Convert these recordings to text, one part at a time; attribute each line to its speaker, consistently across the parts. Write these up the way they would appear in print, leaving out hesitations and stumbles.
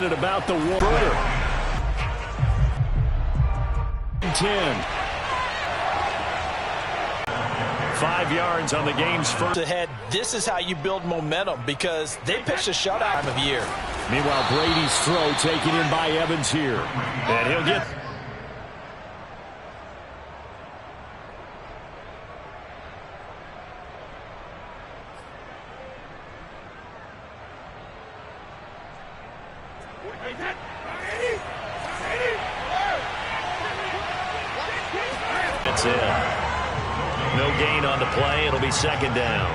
Speaker 1: About the water. 10. 5 yards on the game's first.
Speaker 2: Ahead, this is how you build momentum because they pitched a shutout time of year.
Speaker 1: Meanwhile, Brady's throw taken in by Evans here. And he'll get... That's it. No gain on the play. It'll be second down.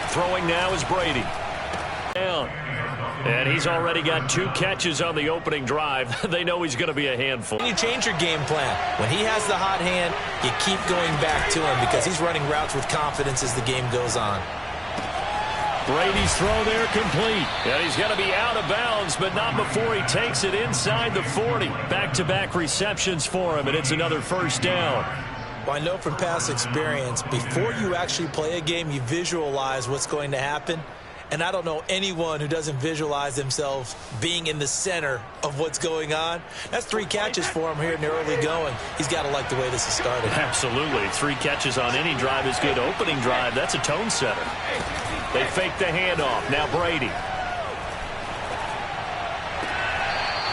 Speaker 1: Throwing now is Brady. Down. And he's already got 2 catches on the opening drive. They know he's going to be a handful.
Speaker 2: You change your game plan. When he has the hot hand, you keep going back to him because he's running routes with confidence as the game goes on.
Speaker 1: Brady's throw there complete. And he's going to be out of bounds, but not before he takes it inside the 40. Back-to-back receptions for him, and it's another first down.
Speaker 2: Well, I know from past experience, before you actually play a game, you visualize what's going to happen. And I don't know anyone who doesn't visualize themselves being in the center of what's going on. That's 3 catches for him here in the early going. He's got to like the way this has started.
Speaker 1: Absolutely. 3 catches on any drive is good. Opening drive, that's a tone setter. They fake the handoff. Now Brady.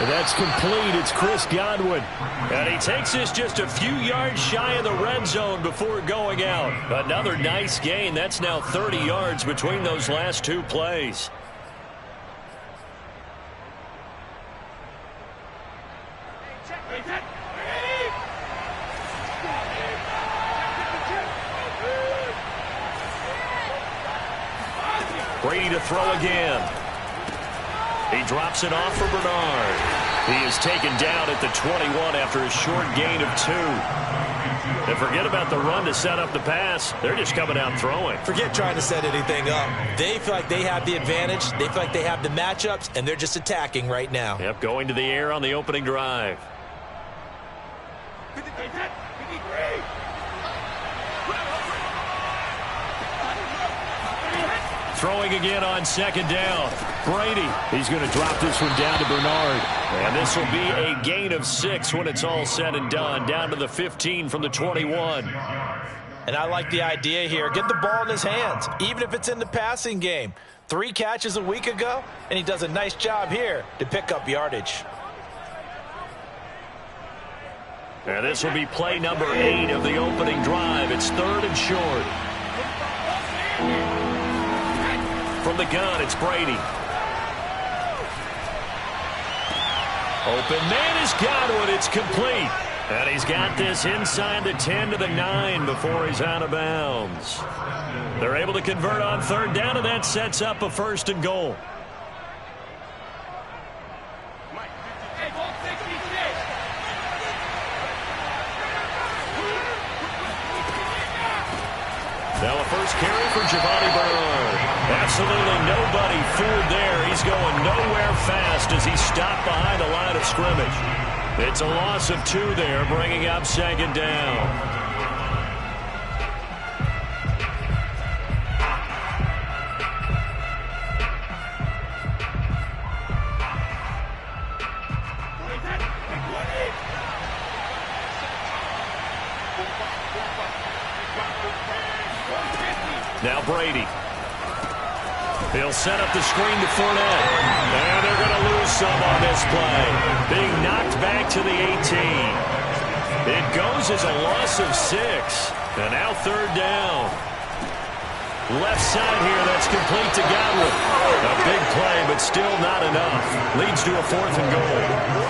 Speaker 1: And that's complete. It's Chris Godwin. And he takes this just a few yards shy of the red zone before going out. Another nice gain. That's now 30 yards between those last 2 plays. Brady to throw again. He drops it off for Bernard. He is taken down at the 21 after a short gain of 2. And forget about the run to set up the pass. They're just coming out throwing.
Speaker 2: Forget trying to set anything up. They feel like they have the advantage. They feel like they have the matchups, and they're just attacking right now.
Speaker 1: Yep, going to the air on the opening drive. Throwing again on second down. Brady, he's going to drop this one down to Bernard. And this will be a gain of 6 when it's all said and done. Down to the 15 from the 21.
Speaker 2: And I like the idea here. Get the ball in his hands, even if it's in the passing game. 3 catches a week ago, and he does a nice job here to pick up yardage.
Speaker 1: And this will be play number 8 of the opening drive. It's 3rd and short. From the gun, it's Brady. Open man is Godwin. It's complete. And he's got this inside the 10 to the 9 before he's out of bounds. They're able to convert on 3rd down, and that sets up a 1st and goal. Now a first carry for Giovanni Bernard. Absolutely nobody fooled there. He's going nowhere fast as he's stopped behind the line of scrimmage. It's a loss of 2 there, bringing up 2nd down. Now Brady. He'll set up the screen to Fournette. And they're going to lose some on this play. Being knocked back to the 18. It goes as a loss of 6. And now 3rd down. Left side here, that's complete to Godwin. A big play, but still not enough. Leads to a 4th and goal.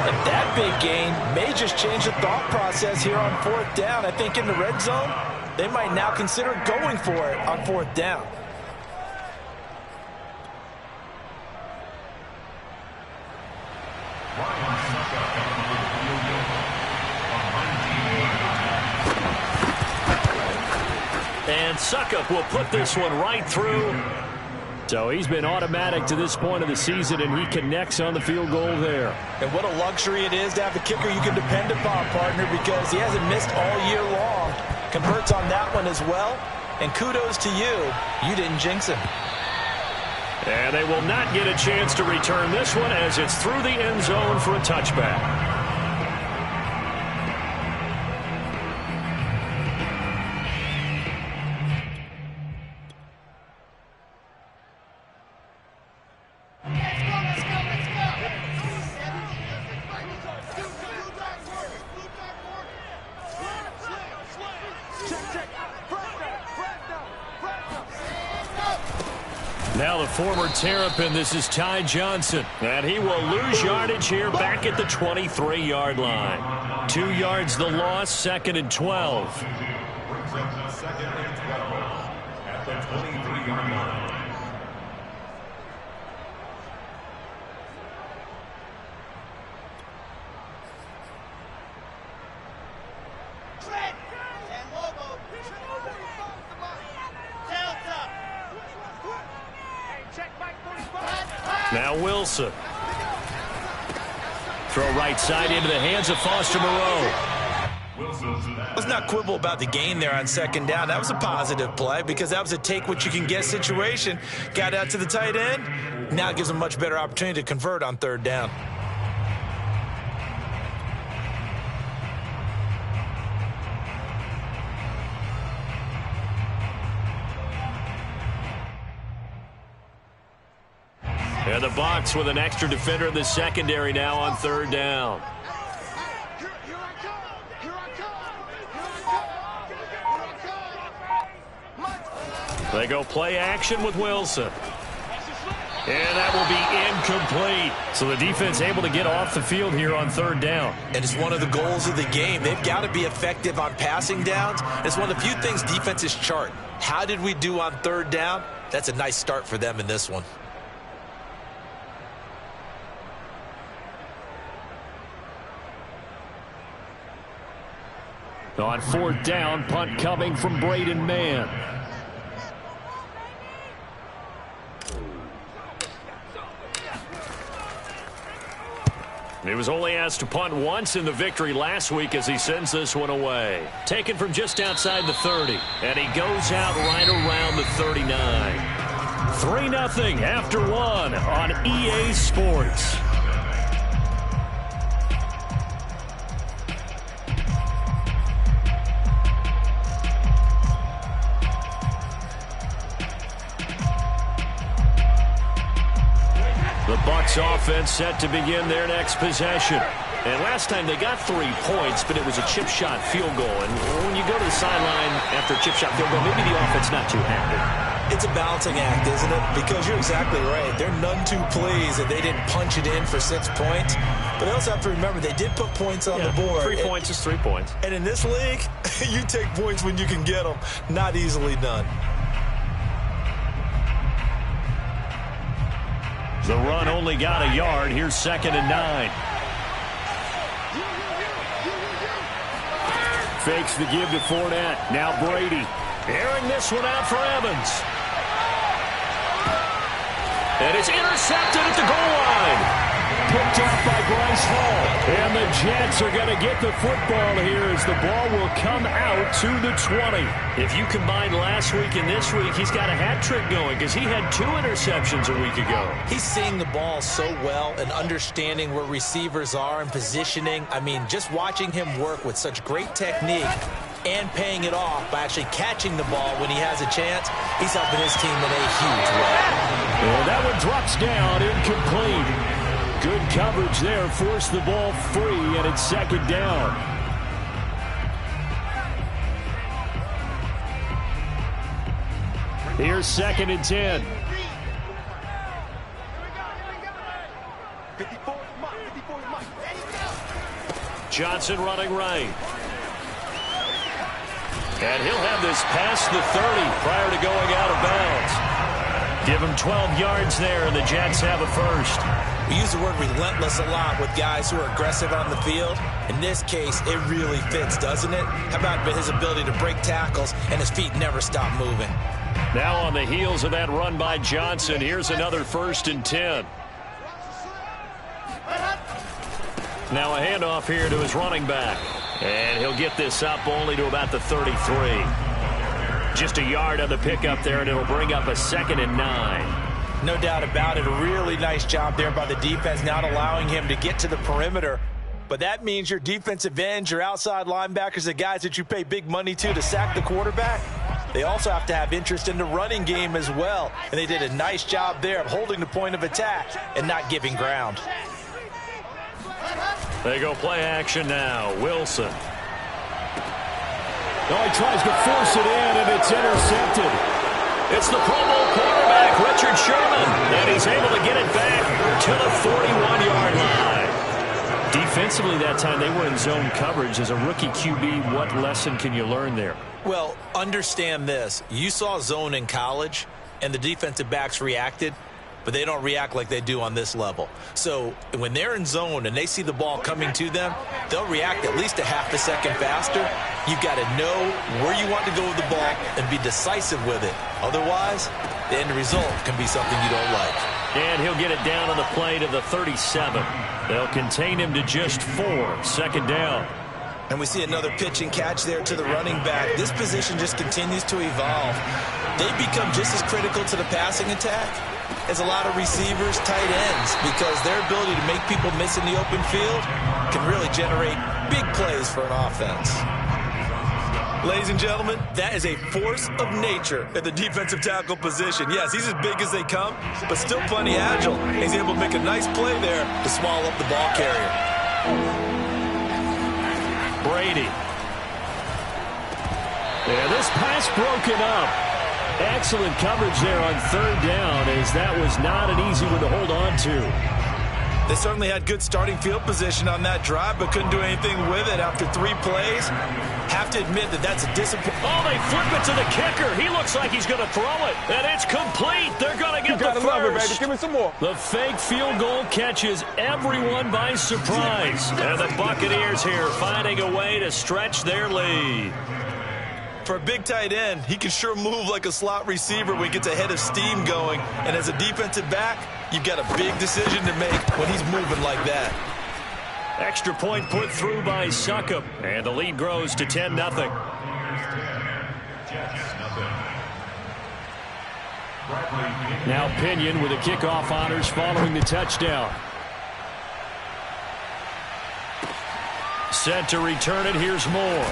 Speaker 2: And that big gain may just change the thought process here on 4th down. I think in the red zone, they might now consider going for it on 4th down. And Suckup will put this one right through.
Speaker 1: So he's been automatic to this point of the season, and he connects on the field goal there.
Speaker 2: And what a luxury it is to have a kicker you can depend upon, partner, because he hasn't missed all year long. Converts on that one as well. And kudos to you. You didn't jinx him.
Speaker 1: And they will not get a chance to return this one as it's through the end zone for a touchback. Now the former Terrapin, this is Ty Johnson. And he will lose yardage here back at the 23-yard line. 2 yards the loss, 2nd and 12.
Speaker 3: Second and 12 at the 23-yard line.
Speaker 1: Now Wilson. Throw right side into the hands of Foster Moreau.
Speaker 2: Let's not quibble about the gain there on 2nd down. That was a positive play because that was a take-what-you-can-get situation. Got out to the tight end. Now it gives them a much better opportunity to convert on 3rd down.
Speaker 1: And the Bucs with an extra defender in the secondary now on 3rd down. They go play action with Wilson. And that will be incomplete. So the defense able to get off the field here on 3rd down.
Speaker 2: And it's one of the goals of the game. They've got to be effective on passing downs. It's one of the few things defenses chart. How did we do on 3rd down? That's a nice start for them in this one.
Speaker 1: On 4th down, punt coming from Braden Mann. He was only asked to punt once in the victory last week as he sends this one away. Taken from just outside the 30, and he goes out right around the 39. 3-0 after 1 on EA Sports. The Bucs offense set to begin their next possession. And last time they got 3 points, but it was a chip shot field goal. And when you go to the sideline after a chip shot field goal, maybe the offense not too happy.
Speaker 2: It's a balancing act, isn't it? Because you're exactly right. They're none too pleased that they didn't punch it in for 6 points. But they also have to remember they did put points on the board.
Speaker 1: 3 points is 3 points.
Speaker 2: And in this league, you take points when you can get them. Not easily done.
Speaker 1: The run only got a yard. Here's 2nd and 9. Fakes the give to Fournette. Now Brady. Airing this one out for Evans. And it's intercepted at the goal line. Picked up by Bryce Hall. And the Jets are going to get the football here as the ball will come out to the 20. If you combine last week and this week, he's got a hat trick going because he had 2 interceptions a week ago.
Speaker 2: He's seeing the ball so well and understanding where receivers are and positioning. I mean, just watching him work with such great technique and paying it off by actually catching the ball when he has a chance, he's helping his team in a huge way.
Speaker 1: And that one drops down, incomplete. Good coverage there, forced the ball free, and it's 2nd down. Here's 2nd and 10. Johnson running right. And he'll have this past the 30 prior to going out of bounds. Give him 12 yards there, and the Jets have a first.
Speaker 2: We use the word relentless a lot with guys who are aggressive on the field. In this case, it really fits, doesn't it? How about his ability to break tackles and his feet never stop moving?
Speaker 1: Now on the heels of that run by Johnson, here's another 1st and 10. Now a handoff here to his running back. And he'll get this up only to about the 33. Just a yard on the pickup there, and it'll bring up a 2nd and 9.
Speaker 2: No doubt about it. A really nice job there by the defense, not allowing him to get to the perimeter. But that means your defensive ends, your outside linebackers, the guys that you pay big money to sack the quarterback, they also have to have interest in the running game as well. And they did a nice job there of holding the point of attack and not giving ground.
Speaker 1: They go play action now. Wilson.
Speaker 4: Oh, he tries to force it in, and it's intercepted.
Speaker 1: It's the Pro Bowl quarterback, Richard Sherman, and he's able to get it back to the 41-yard line. Defensively that time, they were in zone coverage. As a rookie QB, what lesson can you learn there?
Speaker 2: Well, understand this. You saw zone in college, and the defensive backs reacted, but they don't react like they do on this level. So when they're in zone and they see the ball coming to them, they'll react at least a half a second faster. You've got to know where you want to go with the ball and be decisive with it. Otherwise, the end result can be something you don't like.
Speaker 1: And he'll get it down on the play to the 37. They'll contain him to just 4. 2nd down.
Speaker 2: And we see another pitch and catch there to the running back. This position just continues to evolve. They become just as critical to the passing attack as a lot of receivers, tight ends, because their ability to make people miss in the open field can really generate big plays for an offense. Ladies and gentlemen, that is a force of nature at the defensive tackle position. Yes, he's as big as they come, but still plenty agile. He's able to make a nice play there to swallow up the ball carrier.
Speaker 1: Brady. Yeah, this pass broken up. Excellent coverage there on 3rd down, as that was not an easy one to hold on to.
Speaker 2: They certainly had good starting field position on that drive, but couldn't do anything with it after 3 plays. Have to admit that that's a disappointment.
Speaker 1: Oh, they flip it to the kicker. He looks like he's going to throw it, and it's complete. They're going to get the first.
Speaker 4: Love it, baby. Give me some more.
Speaker 1: The fake field goal catches everyone by surprise. And the Buccaneers here finding a way to stretch their lead.
Speaker 2: For a big tight end, he can sure move like a slot receiver when he gets a head of steam going. And as a defensive back, you've got a big decision to make when he's moving like that.
Speaker 1: Extra point put through by Succop, and the lead grows to 10-0. Now Pinion with the kickoff honors following the touchdown. Set to return it. Here's Moore.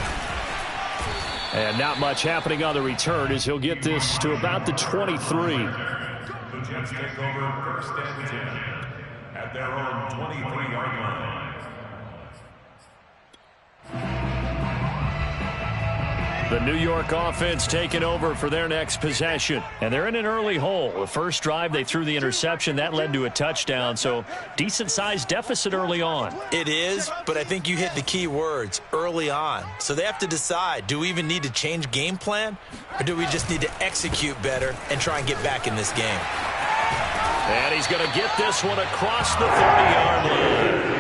Speaker 1: And not much happening on the return as he'll get this to about the 23.
Speaker 3: The Jets take over 1st and 10 at their own 23-yard line.
Speaker 1: The New York offense taking over for their next possession. And they're in an early hole. The first drive, they threw the interception. That led to a touchdown. So decent-sized deficit early on.
Speaker 2: It is, but I think you hit the key words, early on. So they have to decide, do we even need to change game plan? Or do we just need to execute better and try and get back in this game?
Speaker 1: And he's going to get this one across the 30-yard line.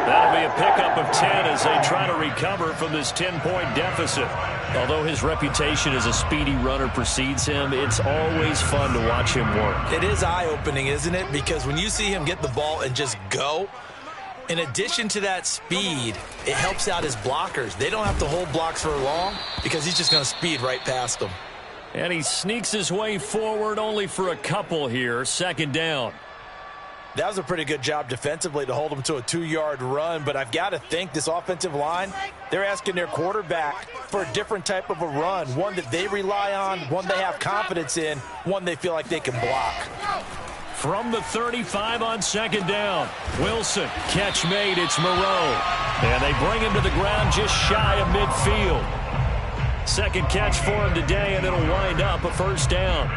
Speaker 1: That'll be a pickup of 10 as they try to recover from this 10-point deficit. Although his reputation as a speedy runner precedes him, it's always fun to watch him work.
Speaker 2: It is eye-opening, isn't it? Because when you see him get the ball and just go, in addition to that speed, it helps out his blockers. They don't have to hold blocks for long because he's just going to speed right past them.
Speaker 1: And he sneaks his way forward only for a couple here. 2nd down.
Speaker 2: That was a pretty good job defensively to hold him to a 2-yard run, but I've got to think this offensive line, they're asking their quarterback for a different type of a run, one that they rely on, one they have confidence in, one they feel like they can block.
Speaker 1: From the 35 on 2nd down, Wilson, catch made, it's Moreau. And they bring him to the ground just shy of midfield. 2nd catch for him today, and it'll wind up a 1st down.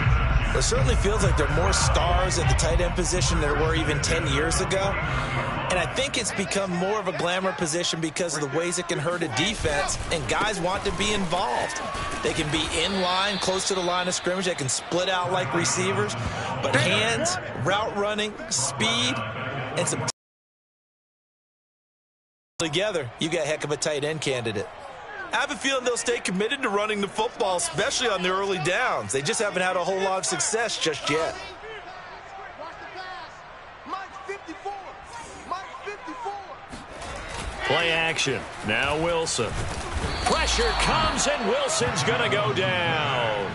Speaker 2: It certainly feels like there are more stars at the tight end position than there were even 10 years ago. And I think it's become more of a glamour position because of the ways it can hurt a defense, and guys want to be involved. They can be in line, close to the line of scrimmage. They can split out like receivers. But hands, route running, speed, and some together, you got a heck of a tight end candidate. I have a feeling they'll stay committed to running the football, especially on the early downs. They just haven't had a whole lot of success just yet.
Speaker 1: Play action. Now Wilson. Pressure comes, and Wilson's going to go down.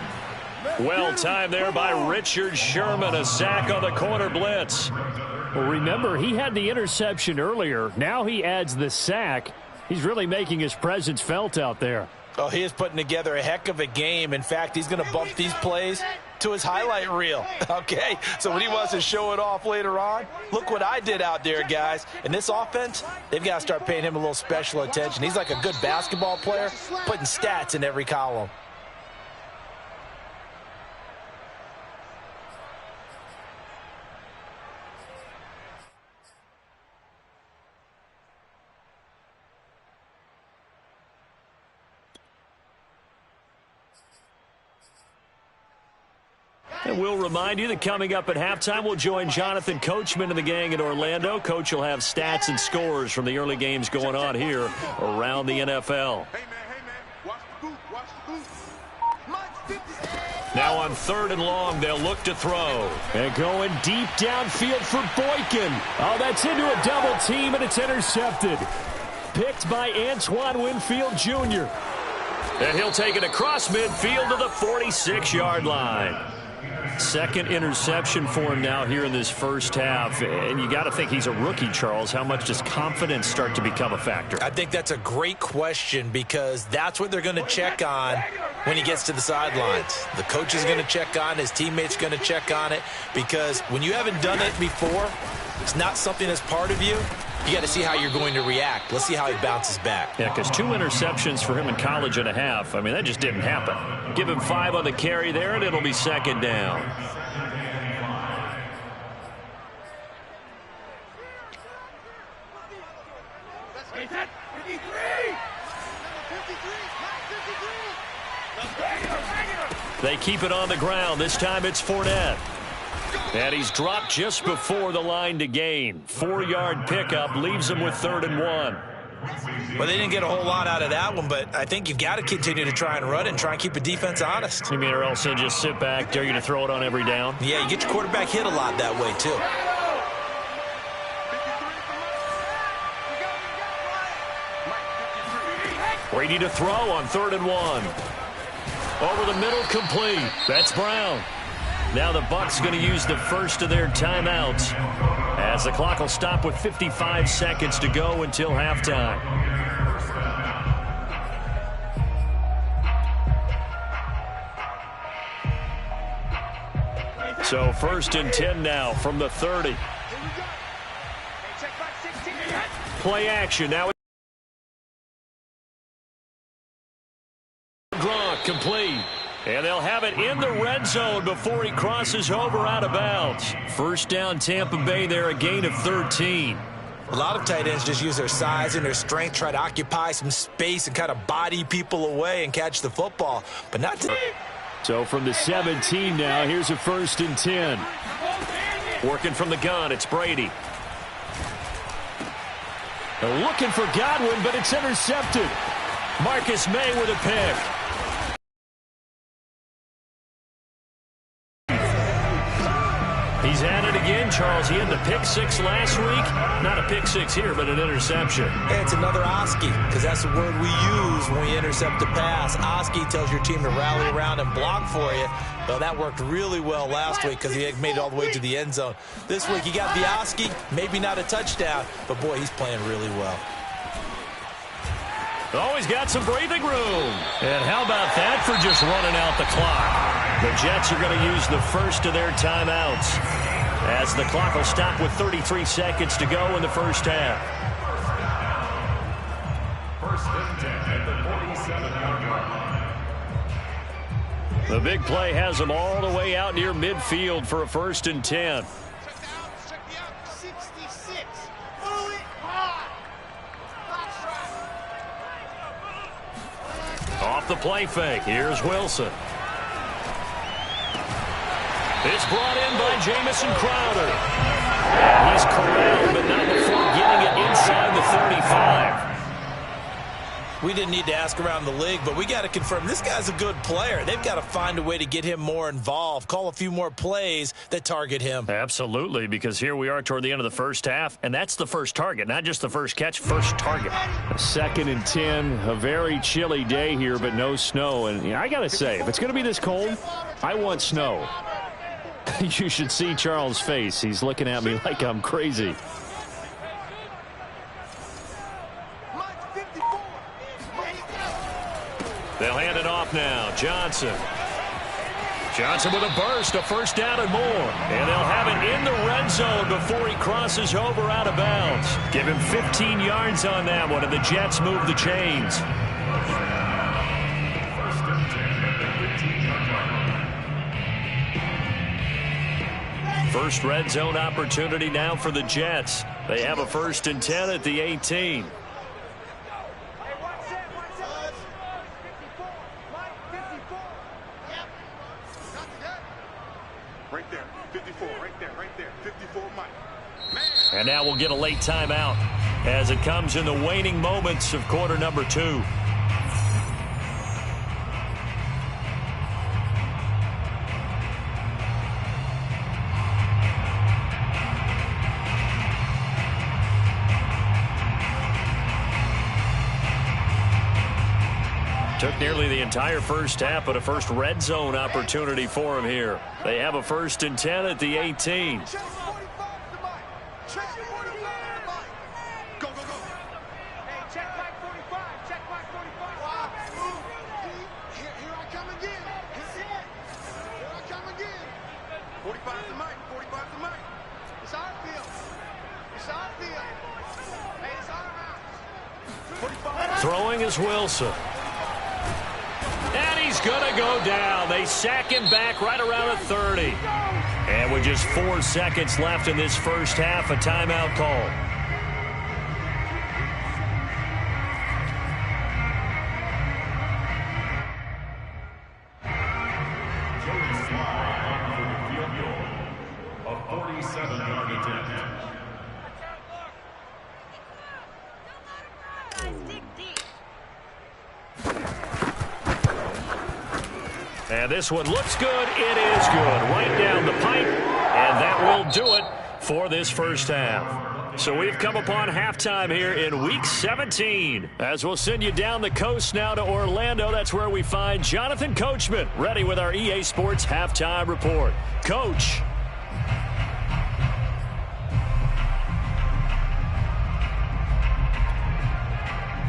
Speaker 1: Well timed there by Richard Sherman. A sack on the corner blitz.
Speaker 4: Well, remember, he had the interception earlier. Now he adds the sack. He's really making his presence felt out there.
Speaker 2: Oh, he is putting together a heck of a game. In fact, he's going to bump these plays to his highlight reel. Okay, so when he wants to show it off later on, look what I did out there, guys. In this offense, they've got to start paying him a little special attention. He's like a good basketball player, putting stats in every column.
Speaker 1: And we'll remind you that coming up at halftime, we'll join Jonathan Coachman and the gang in Orlando. Coach will have stats and scores from the early games going on here around the NFL.
Speaker 5: Hey, man, watch the booth, watch the booth.
Speaker 1: Now on 3rd and long, they'll look to throw.
Speaker 4: And going deep downfield for Boykin. Oh, that's into a double team, and it's intercepted. Picked by Antoine Winfield Jr.
Speaker 1: And he'll take it across midfield to the 46-yard line. Second interception for him now here in this first half. And you got to think he's a rookie, Charles. How much does confidence start to become a factor?
Speaker 2: I think that's a great question because that's what they're going to check on when he gets to the sidelines. The coach is going to check on, his teammates going to check on it, because when you haven't done it before, it's not something that's part of you. You got to see how you're going to react. Let's see how he bounces back.
Speaker 1: Yeah, because 2 interceptions for him in college and a half. I mean, that just didn't happen. Give him 5 on the carry there, and it'll be 2nd down. They keep it on the ground. This time it's Fournette. And he's dropped just before the line to gain. 4-yard pickup leaves him with 3rd and 1.
Speaker 2: Well, they didn't get a whole lot out of that one, but I think you've got to continue to try and run it and try and keep the defense honest.
Speaker 1: You mean, or else they just sit back, dare you to throw it on every down?
Speaker 2: Yeah, you get your quarterback hit a lot that way, too.
Speaker 1: Brady to throw on 3rd and 1. Over the middle, complete. That's Brown. Now the Bucs going to use the first of their timeouts as the clock will stop with 55 seconds to go until halftime. So 1st and 10 now from the 30. Play action now. Gronk complete. And they'll have it in the red zone before he crosses over out of bounds. 1st down Tampa Bay there, a gain of 13.
Speaker 2: A lot of tight ends just use their size and their strength, try to occupy some space and kind of body people away and catch the football. But not to...
Speaker 4: So from the 17 now, here's a 1st and 10.
Speaker 1: Working from the gun, it's Brady.
Speaker 4: They're looking for Godwin, but it's intercepted.
Speaker 1: Marcus May with a pick. He's at it again, Charles. He had the pick 6 last week. Not a pick 6 here, but an interception.
Speaker 2: Hey, it's another Oski, because that's the word we use when we intercept a pass. Oski tells your team to rally around and block for you. Well, that worked really well last week because he made it all the way to the end zone. This week he got the Oski, maybe not a touchdown, but boy, he's playing really well.
Speaker 1: Oh, he's got some breathing room. And how about that for just running out the clock? The Jets are going to use the first of their timeouts as the clock will stop with 33 seconds to go in the first half.
Speaker 3: 1st and 10 at the 47-yard line.
Speaker 1: The big play has them all the way out near midfield for a 1st and 10. Off the play fake, here's Wilson. It's brought in by Jamison Crowder. And he's corralled, but not before getting it inside the 35.
Speaker 2: we didn't need to ask around the league, but we got to confirm this guy's a good player. They've got to find a way to get him more involved, call a few more plays that target him.
Speaker 4: Absolutely, because here we are toward the end of the first half, and that's the first target, not just the first catch, first target. 2nd and 10, a very chilly day here, but no snow. And I got to say, if it's going to be this cold, I want snow. You should see Charles' face. He's looking at me like I'm crazy.
Speaker 1: They'll hand it off now. Johnson. Johnson with a burst, a first down and more. And they'll have it in the red zone before he crosses over out of bounds. Give him 15 yards on that one, and the Jets move the chains. First red zone opportunity now for the Jets. They have a 1st and 10 at the 18.
Speaker 5: Right there, 54, right there, 54, Mike.
Speaker 1: And now we'll get a late timeout as it comes in the waning moments of quarter number 2. Took nearly the entire first half, but a first red zone opportunity for him here. They have a 1st and 10 at the 18.
Speaker 5: Check 45 to Mike. Check 45 to Mike. Go, go, go. Hey, check Mike 45. Check Mike 45. Wow. Here I come again. Here I come again. 45 to Mike. 45 to Mike. It's our field. It's our field. Hey, it's our house. 45.
Speaker 1: Throwing is Wilson. And he's going to go down. They sack him back right around the 30. And with just 4 seconds left in this first half, a timeout call.
Speaker 3: Joey Sly for the field goal. A 47-yard attempt.
Speaker 1: And this one looks good. It is good. Right down the pipe. And that will do it for this first half. So we've come upon halftime here in Week 17. As we'll send you down the coast now to Orlando. That's where we find Jonathan Coachman ready with our EA Sports Halftime Report. Coach.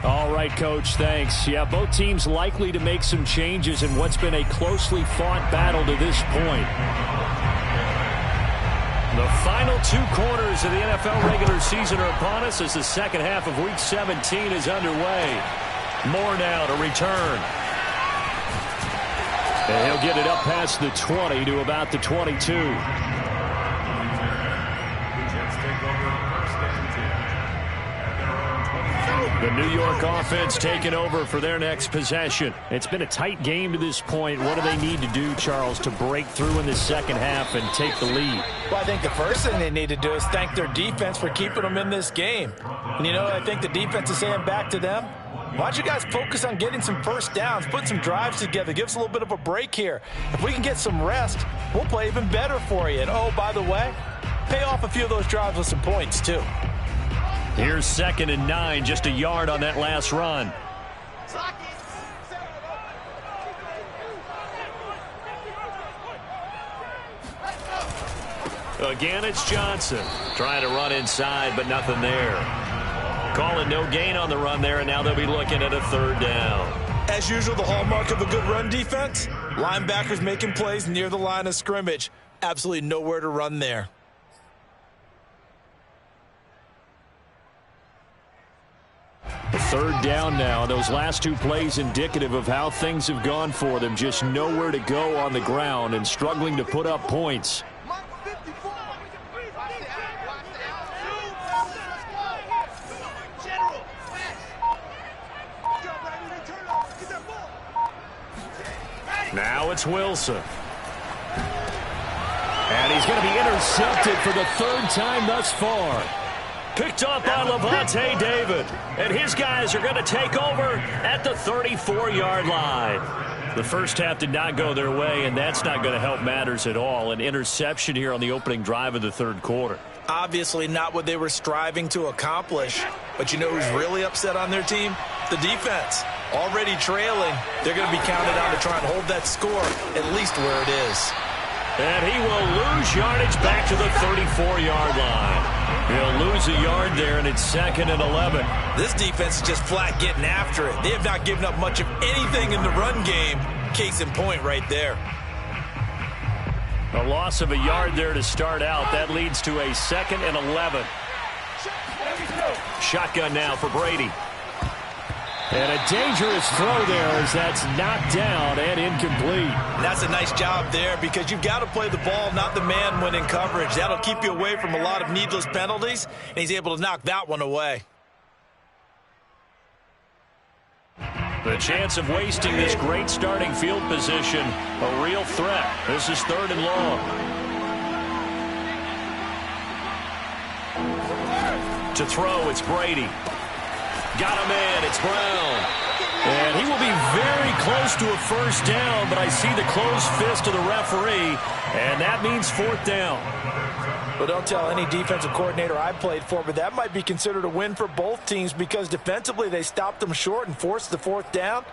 Speaker 4: All right, Coach, thanks. Yeah, both teams likely to make some changes in what's been a closely fought battle to this point.
Speaker 1: The final 2 quarters of the NFL regular season are upon us as the second half of Week 17 is underway. Moore now to return.
Speaker 4: And he'll get it up past the 20 to about the 22.
Speaker 3: The Jets take over 1st and 10 at their own 22.
Speaker 1: The New York offense taking over for their next possession.
Speaker 4: It's been a tight game to this point. What do they need to do, Charles, to break through in the second half and take the lead?
Speaker 2: Well, I think the first thing they need to do is thank their defense for keeping them in this game. And, you know, I think the defense is saying back to them, why don't you guys focus on getting some first downs, put some drives together, give us a little bit of a break here. If we can get some rest, we'll play even better for you. And, oh, by the way, pay off a few of those drives with some points, too.
Speaker 1: Here's 2nd and 9, just a yard on that last run. Again, it's Johnson trying to run inside, but nothing there. Calling no gain on the run there, and now they'll be looking at a 3rd down.
Speaker 2: As usual, the hallmark of a good run defense, linebackers making plays near the line of scrimmage. Absolutely nowhere to run there.
Speaker 4: A 3rd down now. Those last 2 plays indicative of how things have gone for them. Just nowhere to go on the ground and struggling to put up points.
Speaker 1: Now it's Wilson.
Speaker 4: And he's going to be intercepted for the 3rd time thus far.
Speaker 1: Picked up by Levante David. And his guys are going to take over at the 34-yard line. The first half did not go their way, and that's not going to help matters at all. An interception here on the opening drive of the third quarter.
Speaker 2: Obviously not what they were striving to accomplish. But you know who's really upset on their team? The defense. Already trailing. They're going to be counted on to try and hold that score at least where it is.
Speaker 1: And he will lose yardage back to the 34-yard line. He'll lose a yard there, and it's 2nd and 11.
Speaker 2: This defense is just flat getting after it. They have not given up much of anything in the run game. Case in point right there.
Speaker 1: A loss of a yard there to start out. That leads to a 2nd and 11. Shotgun now for Brady. And a dangerous throw there as that's knocked down and incomplete.
Speaker 2: And that's a nice job there because you've got to play the ball, not the man when in coverage. That'll keep you away from a lot of needless penalties, and he's able to knock that one away.
Speaker 1: The chance of wasting this great starting field position, a real threat. This is 3rd and long. To throw, it's Brady. Got him in. It's Brown. And he will be very close to a first down, but I see the closed fist of the referee, and that means 4th down.
Speaker 2: Well, don't tell any defensive coordinator I played for, but that might be considered a win for both teams because defensively they stopped them short and forced the 4th down.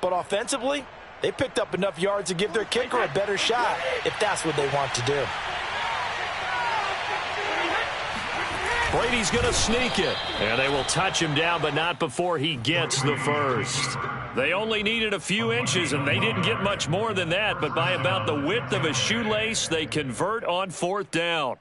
Speaker 2: But offensively, they picked up enough yards to give their kicker a better shot if that's what they want to do.
Speaker 1: Brady's going to sneak it. And they will touch him down, but not before he gets the first. They only needed a few inches, and they didn't get much more than that. But by about the width of a shoelace, they convert on 4th down.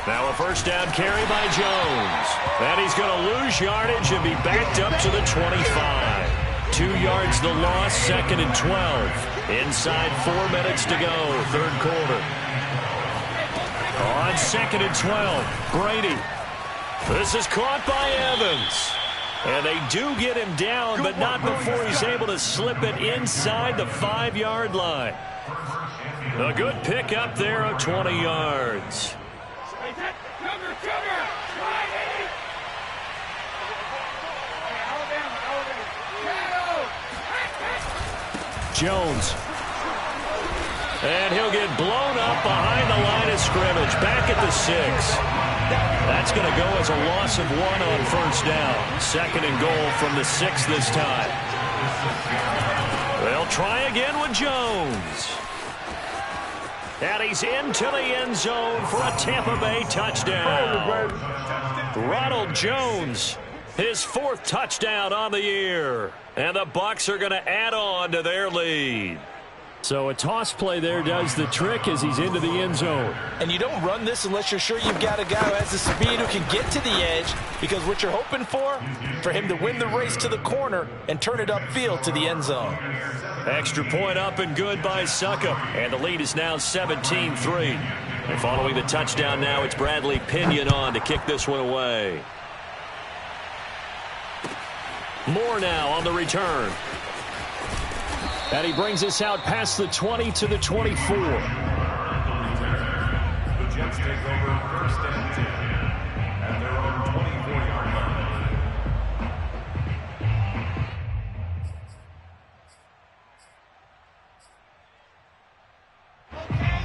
Speaker 1: Now a first down carry by Jones. And he's going to lose yardage and be backed up to the 25. 2 yards the loss, 2nd and 12. Inside 4 minutes to go, third quarter. On 2nd and 12, Brady. This is caught by Evans. And they do get him down, but not before he's able to slip it inside the 5-yard line. A good pick up there of 20 yards. Jones. And he'll get blown up behind the line of scrimmage. Back at the 6. That's going to go as a loss of 1 on first down. 2nd and goal from the 6 this time. They'll try again with Jones. And he's into the end zone for a Tampa Bay touchdown. Ronald Jones, his 4th touchdown on the year. And the Bucs are going to add on to their lead. So a toss play there does the trick as he's into the end zone.
Speaker 2: And you don't run this unless you're sure you've got a guy who has the speed who can get to the edge, because what you're hoping for him to win the race to the corner and turn it upfield to the end zone.
Speaker 1: Extra point up and good by Suckup. And the lead is now 17-3. And following the touchdown now, it's Bradley Pinion on to kick this one away. Moore now on the return. And he brings us out past the 20 to the 24.
Speaker 3: The Jets take over 1st and 10 at their own 24-yard line.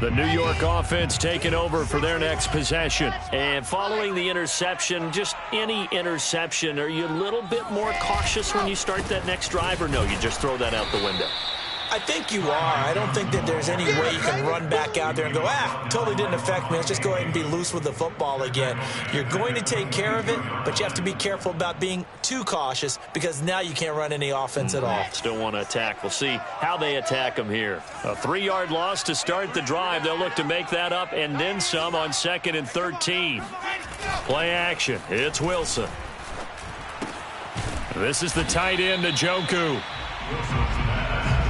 Speaker 1: The New York offense taking over for their next possession. And following the interception, just any interception, are you a little bit more cautious when you start that next drive, or no, you just throw that out the window?
Speaker 2: I think you are. I don't think that there's any way you can run back out there and go, totally didn't affect me. Let's just go ahead and be loose with the football again. You're going to take care of it, but you have to be careful about being too cautious because now you can't run any offense at all.
Speaker 1: Still want to attack. We'll see how they attack him here. A 3-yard loss to start the drive. They'll look to make that up and then some on 2nd and 13. Play action. It's Wilson. This is the tight end, Njoku.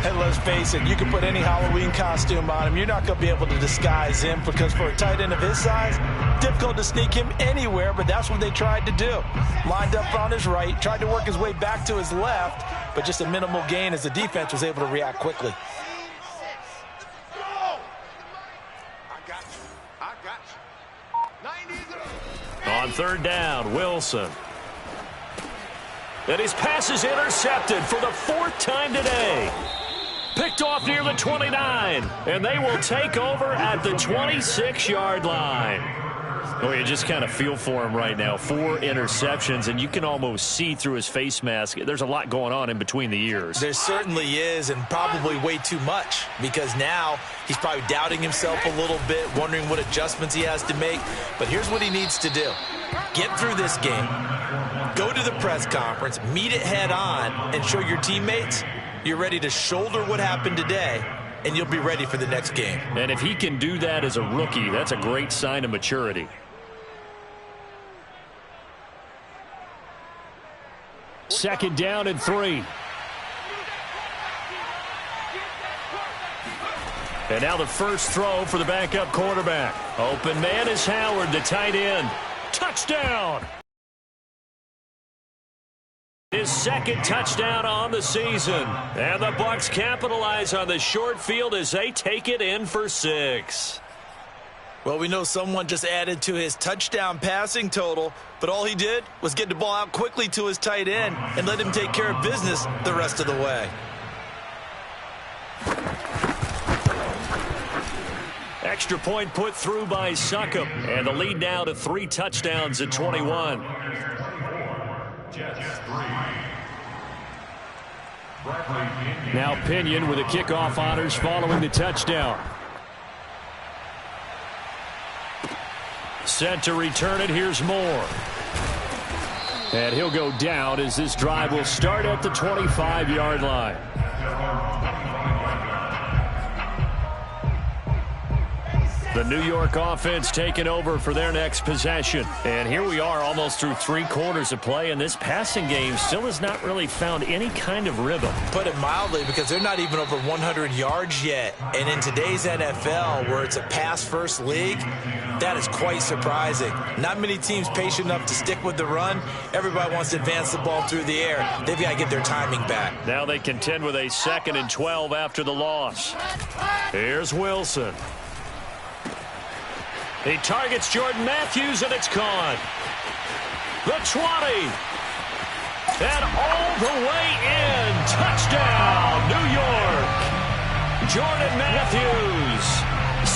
Speaker 2: And let's face it, you can put any Halloween costume on him. You're not going to be able to disguise him because for a tight end of his size, difficult to sneak him anywhere, but that's what they tried to do. Lined up on his right, tried to work his way back to his left, but just a minimal gain as the defense was able to react quickly.
Speaker 1: On third down, Wilson. And his pass is intercepted for the fourth time today. Picked off near the 29, and they will take over at the 26-yard line. Oh, you just kind of feel for him right now. 4 interceptions, and you can almost see through his face mask. There's a lot going on in between the ears.
Speaker 2: There certainly is, and probably way too much, because now he's probably doubting himself a little bit, wondering what adjustments he has to make. But here's what he needs to do. Get through this game, go to the press conference, meet it head on, and show your teammates you're ready to shoulder what happened today, and you'll be ready for the next game.
Speaker 1: And if he can do that as a rookie, that's a great sign of maturity.
Speaker 4: Second down and 3.
Speaker 1: And now the first throw for the backup quarterback. Open man is Howard, the tight end. Touchdown! His second touchdown on the season. And the Bucs capitalize on the short field as they take it in for 6.
Speaker 2: Well, we know someone just added to his touchdown passing total, but all he did was get the ball out quickly to his tight end and let him take care of business the rest of the way.
Speaker 1: Extra point put through by Succop. And the lead now to 3 touchdowns at 21.
Speaker 4: Now Pinion with the kickoff honors following the touchdown.
Speaker 1: Set to return it. Here's Moore.
Speaker 4: And he'll go down as this drive will start at the 25-yard line.
Speaker 1: The New York offense taking over for their next possession. And here we are almost through 3 quarters of play, and this passing game still has not really found any kind of rhythm.
Speaker 2: Put it mildly, because they're not even over 100 yards yet. And in today's NFL, where it's a pass-first league, that is quite surprising. Not many teams patient enough to stick with the run. Everybody wants to advance the ball through the air. They've got to get their timing back.
Speaker 1: Now they contend with a 2nd and 12 after the loss. Here's Wilson. He targets Jordan Matthews, and it's caught. The 20. And all the way in. Touchdown, New York. Jordan Matthews,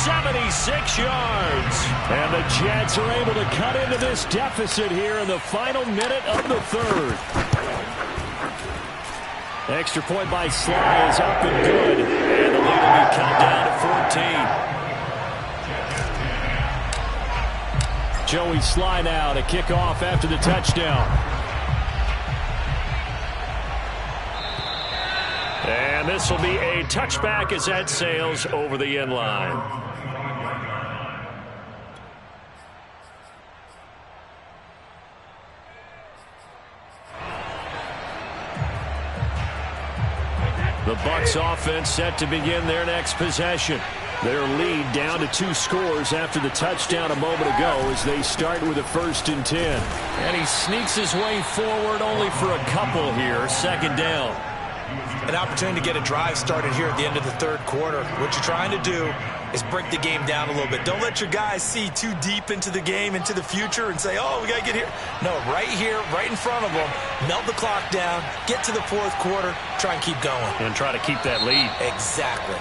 Speaker 1: 76 yards.
Speaker 4: And the Jets are able to cut into this deficit here in the final minute of the 3rd.
Speaker 1: Extra point by Sly is up and good. And the lead will be cut down to 14.
Speaker 4: Joey Sly now to kick off after the touchdown.
Speaker 1: And this will be a touchback as that sails over the end line. The Bucs offense set to begin their next possession. Their lead down to 2 scores after the touchdown a moment ago as they start with a 1st and 10. And he sneaks his way forward only for a couple here. 2nd down.
Speaker 2: An opportunity to get a drive started here at the end of the 3rd quarter. What you're trying to do is break the game down a little bit. Don't let your guys see too deep into the game, into the future, and say, oh, we got to get here. No, right here, right in front of them, melt the clock down, get to the 4th quarter, try and keep going.
Speaker 1: And try to keep that lead.
Speaker 2: Exactly.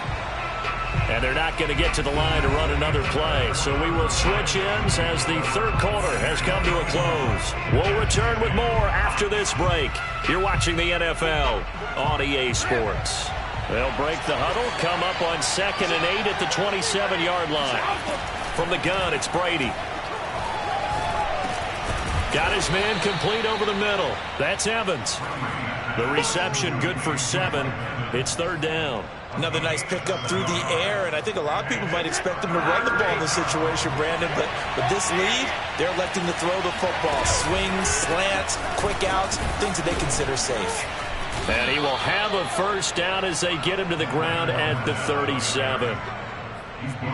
Speaker 1: And they're not going to get to the line to run another play. So we will switch ends as the 3rd quarter has come to a close. We'll return with more after this break. You're watching the NFL on EA Sports. They'll break the huddle, come up on 2nd and 8 at the 27-yard line. From the gun, it's Brady. Got his man complete over the middle. That's Evans. The reception good for 7. It's 3rd down.
Speaker 2: Another nice pickup through the air, and I think a lot of people might expect them to run the ball in this situation, Brandon, but with this lead, they're electing to throw the football. Swings, slants, quick outs, things that they consider safe.
Speaker 4: And he will have a first down as they get him to the ground at the 37.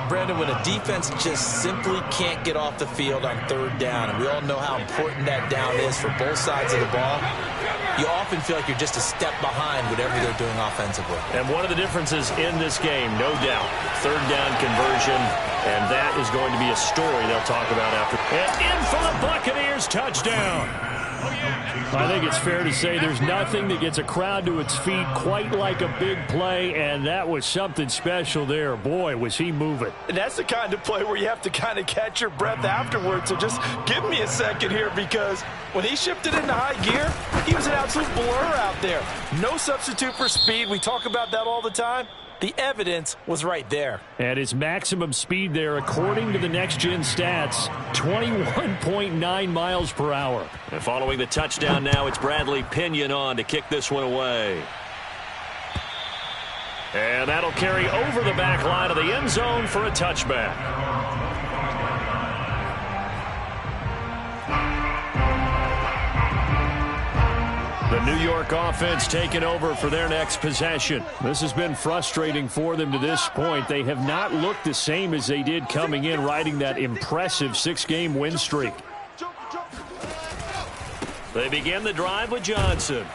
Speaker 2: Brandon, when a defense just simply can't get off the field on third down, and we all know how important that down is for both sides of the ball, you often feel like you're just a step behind whatever they're doing offensively.
Speaker 4: And one of the differences in this game, no doubt, third down conversion, and that is going to be a story they'll talk about after. And in for the Buccaneers, touchdown. I think it's fair to say there's nothing that gets a crowd to its feet quite like a big play, and that was something special there. Boy, was he moving.
Speaker 6: And that's the kind of play where you have to kind of catch your breath afterwards. So just give me a second here, because when he shifted into high gear, he was an absolute blur out there. No substitute for speed. We talk about that all the time.
Speaker 2: The evidence was right there.
Speaker 4: And his maximum speed there, according to the next-gen stats, 21.9 miles per hour. And following the touchdown now, it's Bradley Pinion on to kick this one away. And that'll carry over the back line of the end zone for a touchback. The New York offense taking over for their next possession. This has been frustrating for them to this point. They have not looked the same as they did coming in, riding that impressive 6-game win streak. They begin the drive with Johnson.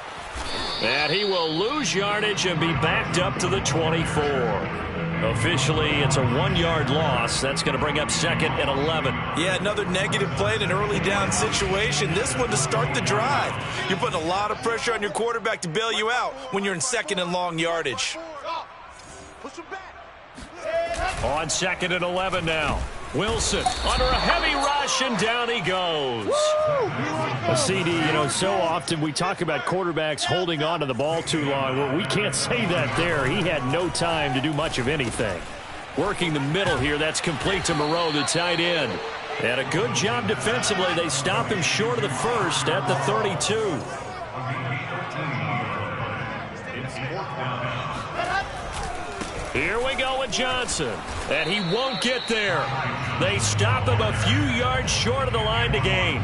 Speaker 4: And he will lose yardage and be backed up to the 24. Officially, it's a 1-yard loss. That's going to bring up 2nd and 11.
Speaker 2: Yeah, another negative play in an early down situation. This one to start the drive. You're putting a lot of pressure on your quarterback to bail you out when you're in 2nd and long yardage.
Speaker 4: On 2nd and 11 now. Wilson under a heavy rush, and down he goes. A CD, so often we talk about quarterbacks holding on to the ball too long. Well, we can't say that there. He had no time to do much of anything. Working the middle here, that's complete to Moreau, the tight end. And a good job defensively. They stop him short of the first at the 32. Here we go with Johnson, and he won't get there. They stop him a few yards short of the line to gain.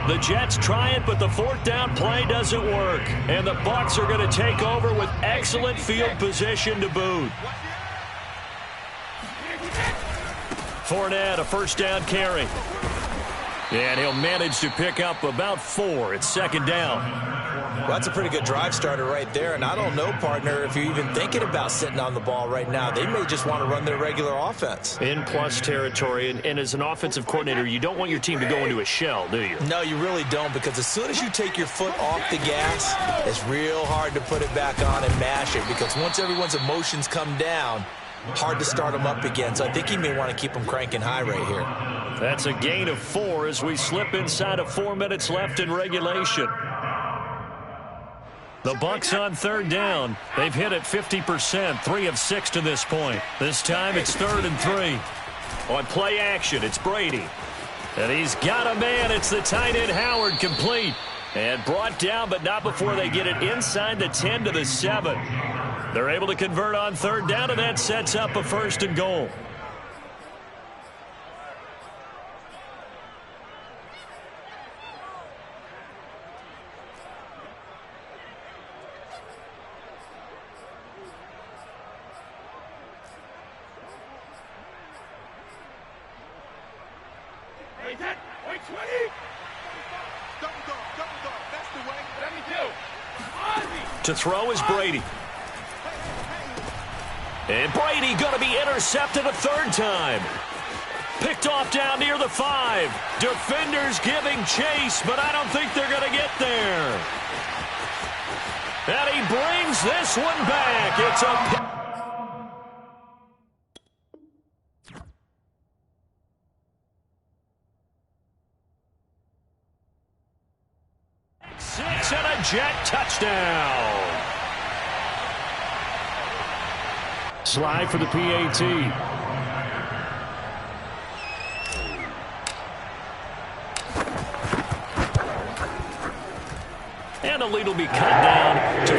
Speaker 4: The Jets try it, but the 4th down play doesn't work. And the Bucs are going to take over with excellent field position to boot. Fournette, a 1st down carry. And he'll manage to pick up about 4. It's 2nd down.
Speaker 2: Well, that's a pretty good drive starter right there. And I don't know, partner, if you're even thinking about sitting on the ball right now. They may just want to run their regular offense.
Speaker 4: In plus territory. And as an offensive coordinator, you don't want your team to go into a shell, do you?
Speaker 2: No, you really don't, because as soon as you take your foot off the gas, it's real hard to put it back on and mash it, because once everyone's emotions come down, hard to start them up again. So I think he may want to keep them cranking high right here.
Speaker 4: That's a gain of 4 as we slip inside of 4 minutes left in regulation. The Bucs on 3rd down. They've hit it 50%, 3 of 6 to this point. This time it's 3rd and 3. On play action, it's Brady. And he's got a man. It's the tight end Howard, complete. And brought down, but not before they get it inside the 10 to the 7. They're able to convert on 3rd down, and that sets up a 1st and goal. To throw is Brady. And Brady going to be intercepted a 3rd time. Picked off down near the 5. Defenders giving chase, but I don't think they're going to get there. And he brings this one back. It's a... 6 and a Jet touchdown. Slide for the PAT. And the lead will be cut down to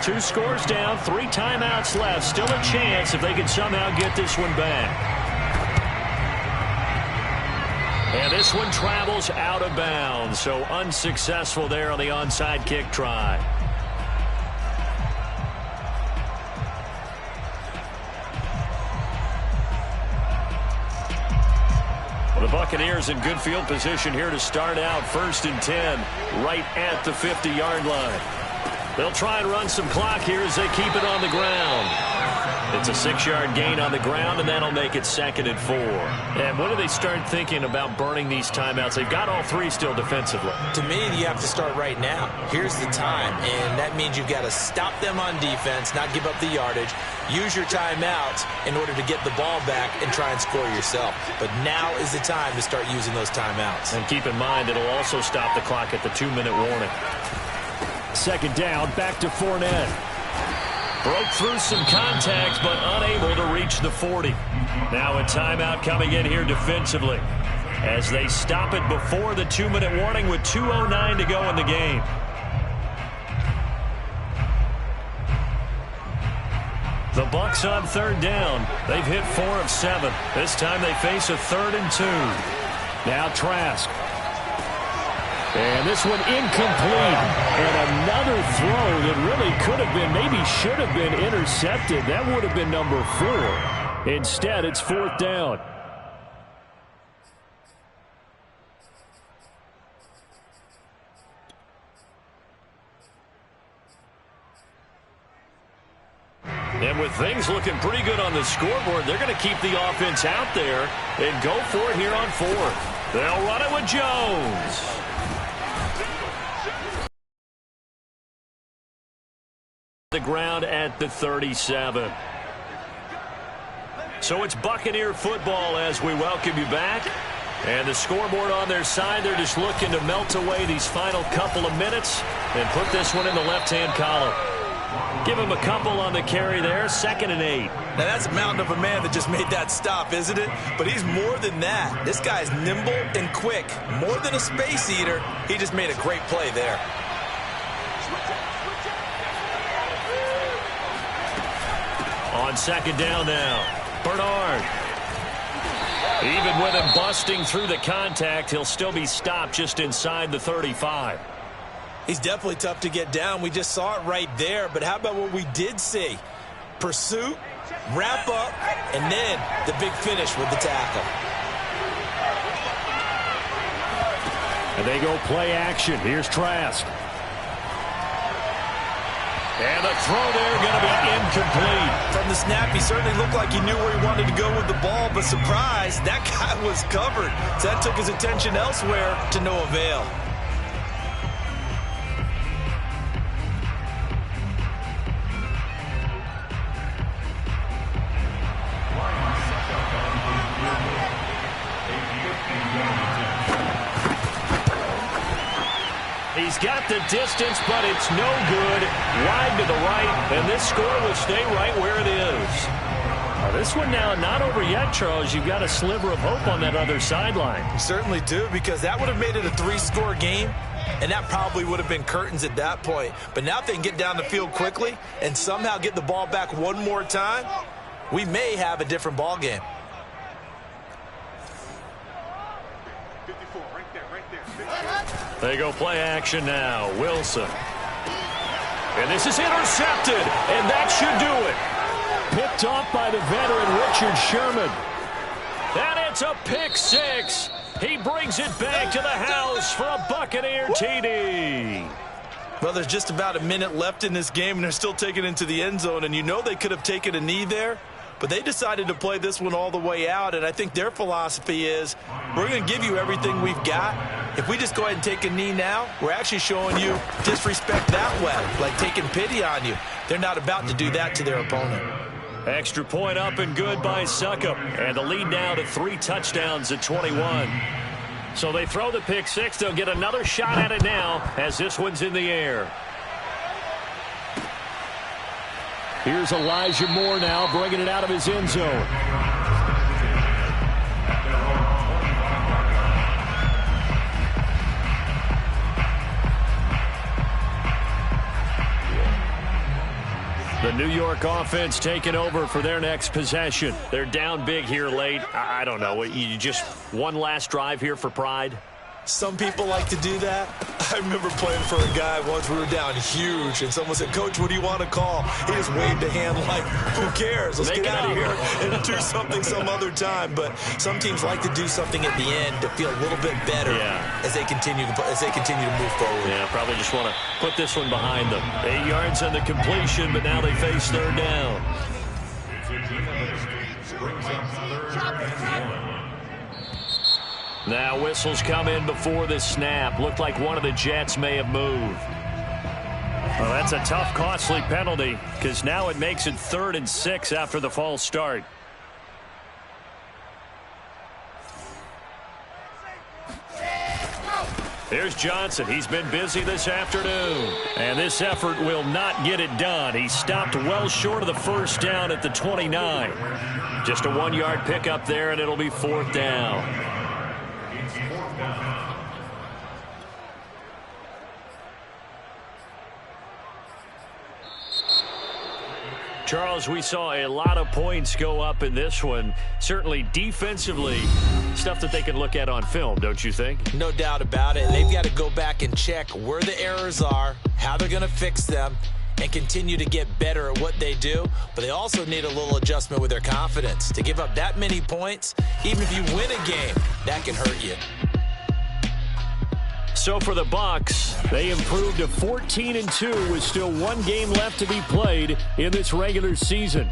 Speaker 4: 14. 2 scores down, 3 timeouts left. Still a chance if they can somehow get this one back.
Speaker 1: And this one travels out of bounds, so unsuccessful there on the onside kick try. The Buccaneers in good field position here to start out. 1st and 10, right at the 50-yard line. They'll try and run some clock here as they keep it on the ground. It's a 6-yard gain on the ground, and that'll make it 2nd and 4.
Speaker 4: And when do they start thinking about burning these timeouts? They've got all 3 still defensively.
Speaker 2: To me, you have to start right now. Here's the time, and that means you've got to stop them on defense, not give up the yardage, use your timeouts in order to get the ball back and try and score yourself. But now is the time to start using those timeouts.
Speaker 4: And keep in mind, it'll also stop the clock at the 2-minute warning. 2nd down, back to Fournette.
Speaker 1: Broke through some contact, but unable to reach the 40. Now a timeout coming in here defensively as they stop it before the 2-minute warning with 2:09 to go in the game. The Bucs on 3rd down. They've hit 4 of 7. This time they face a 3rd and 2.
Speaker 4: Now Trask. And this one incomplete. And another throw that really could have been, maybe should have been intercepted. That would have been number 4. Instead, it's 4th down.
Speaker 1: And with things looking pretty good on the scoreboard, they're going to keep the offense out there and go for it here on 4th. They'll run it with Jones. The ground at the 37. So it's Buccaneer football as we welcome you back. And the scoreboard on their side, they're just looking to melt away these final couple of minutes and put this one in the left-hand column. Give him a couple on the carry there, 2nd and 8.
Speaker 2: Now, that's a mountain of a man that just made that stop, isn't it? But he's more than that. This guy's nimble and quick. More than a space eater, he just made a great play there.
Speaker 1: On 2nd down now, Bernard. Even with him busting through the contact, he'll still be stopped just inside the 35.
Speaker 2: He's definitely tough to get down. We just saw it right there. But how about what we did see? Pursuit, wrap up, and then the big finish with the tackle.
Speaker 4: And they go play action. Here's Trask.
Speaker 1: And the throw there going to be incomplete.
Speaker 2: From the snap, he certainly looked like he knew where he wanted to go with the ball, but surprise, that guy was covered. So that took his attention elsewhere to no avail.
Speaker 1: He's got the distance, but it's no good. Wide to the right, and this score will stay right where it is.
Speaker 4: This one now not over yet, Charles. You've got a sliver of hope on that other sideline.
Speaker 2: You certainly do, because that would have made it a 3-score game, and that probably would have been curtains at that point. But now if they can get down the field quickly and somehow get the ball back one more time, we may have a different ball game.
Speaker 1: They go play action now. Wilson. And this is intercepted, and that should do it.
Speaker 4: Picked off by the veteran Richard Sherman.
Speaker 1: And it's a pick 6. He brings it back to the house for a Buccaneer TD.
Speaker 2: Well, there's just about a minute left in this game, and they're still taking it into the end zone. And you know they could have taken a knee there, but they decided to play this one all the way out. And I think their philosophy is, we're going to give you everything we've got. If we just go ahead and take a knee now, we're actually showing you disrespect that way, like taking pity on you. They're not about to do that to their opponent.
Speaker 1: Extra point up and good by Succop. And the lead now to 3 touchdowns at 21.
Speaker 4: So they throw the pick 6. They'll get another shot at it now as this one's in the air. Here's Elijah Moore now bringing it out of his end zone. The New York offense taking over for their next possession. They're down big here late. I don't know. You just one last drive here for pride?
Speaker 2: Some people like to do that. I remember playing for a guy once. We were down huge, and someone said, "Coach, what do you want to call?" He just waved a hand like, "Who cares? Let's get out of here and do something some other time." But some teams like to do something at the end to feel a little bit better as they continue to move forward.
Speaker 4: Yeah, probably just want to put this one behind them. 8 yards on the completion, but now they face third down. Now whistles come in before the snap. Looked like one of the Jets may have moved. Well, that's a tough, costly penalty because now it makes it 3rd and 6 after the false start. Here's Johnson. He's been busy this afternoon. And this effort will not get it done. He stopped well short of the first down at the 29. Just a 1-yard pickup there, and it'll be 4th down. Charles, we saw a lot of points go up in this one. Certainly defensively, stuff that they can look at on film, don't you think?
Speaker 2: No doubt about it. They've got to go back and check where the errors are, how they're going to fix them, and continue to get better at what they do. But they also need a little adjustment with their confidence. To give up that many points, even if you win a game, that can hurt you.
Speaker 4: So for the Bucs, they improved to 14-2 with still one game left to be played in this regular season.